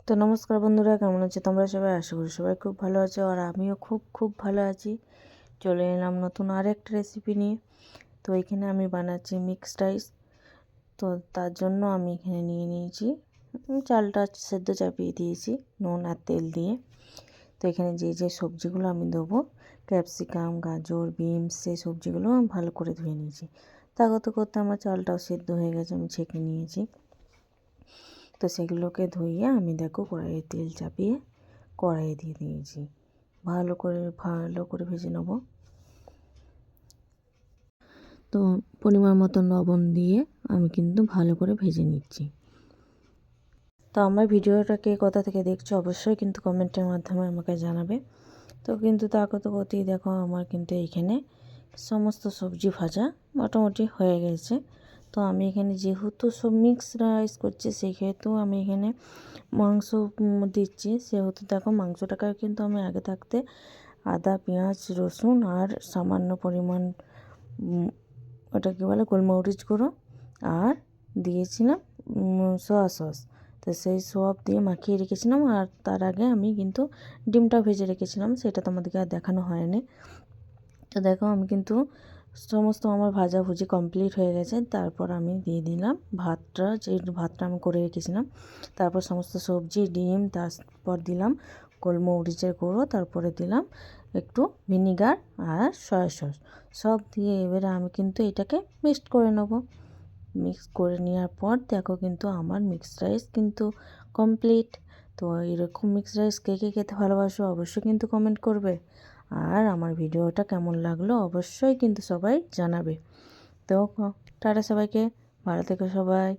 তো নমস্কার বন্ধুরা, কেমন আছো তোমরা সবাই? আশা করি সবাই খুব ভালো আছো, আর আমিও খুব খুব ভালো আছি। চলে এলাম নতুন আরেকটা রেসিপি নিয়ে। তো এখানে আমি বানাচ্ছি মিক্সড রাইস। তো তার জন্য আমি এখানে নিয়ে নিয়েছি চালটা সেদ্ধ চাপিয়ে দিয়েছি নুন আর তেল দিয়ে। তো এখানে যে যে সবজিগুলো আমি দেবো, ক্যাপসিকাম, গাজর, বিনস, সেই সবজিগুলো আমি ভালো করে ধুয়ে নিয়েছি। তা করতে করতে আমার চালটাও সেদ্ধ হয়ে গেছে, আমি ছেঁকে নিয়েছি। তো সেগুলোকে ধুইয়ে আমি দেখো কড়াইয়ে তেল চাপিয়ে কড়াইয়ে দিয়ে দিয়েছি। ভালো করে ভেজে নেব। তো পরিমাণ মতো লবণ দিয়ে আমি কিন্তু ভালো করে ভেজে নিচ্ছি। তো আমার ভিডিওটাকে কোথা থেকে দেখছো অবশ্যই কিন্তু কমেন্টের মাধ্যমে আমাকে জানাবে। তো কিন্তু তা করতে করতেই দেখো আমার কিন্তু এইখানে সমস্ত সবজি ভাজা মোটামুটি হয়ে গেছে। তো আমি এখানে যেহেতু সব মিক্স রাইস করছি, সেহেতু আমি এখানে মাংস দিচ্ছি। সেহেতু দেখো মাংসটাকে কিন্তু আমি আগে থাকতে আদা, পেঁয়াজ, রসুন আর সামান্য পরিমাণ ওটা কী বলে গোলমরিচ গুঁড়ো আর দিয়েছিলাম সয়া সস। তো সেই সব দিয়ে মাখিয়ে রেখেছিলাম, আর তার আগে আমি কিন্তু ডিমটা ভেজে রেখেছিলাম, সেটা তোমাদেরকে আর দেখানো হয়নি। তো দেখো আমি কিন্তু সমস্ত আমার ভাজাভুজি কমপ্লিট হয়ে গেছে। তারপর আমি দিয়ে দিলাম ভাতটা, যে ভাতটা আমি করে রেখেছিলাম। তারপর সমস্ত সবজি, ডিম, তারপর দিলাম গোলমরিচের গুঁড়ো, তারপরে দিলাম একটু ভিনিগার আর সয়া সস, সব দিয়ে এবারে আমি কিন্তু এটাকে মিক্সড করে নেব। মিক্স করে নেওয়ার পর দেখো কিন্তু আমার মিক্সড রাইস কিন্তু কমপ্লিট। তো এরকম মিক্সড রাইস কে কে খেতে ভালোবাসো অবশ্যই কিন্তু কমেন্ট করবে। আর আমার ভিডিওটা কেমন লাগলো অবশ্যই কিন্তু সবাই জানাবে। তো টাটা সবাইকে, ভালো থেকো সবাই।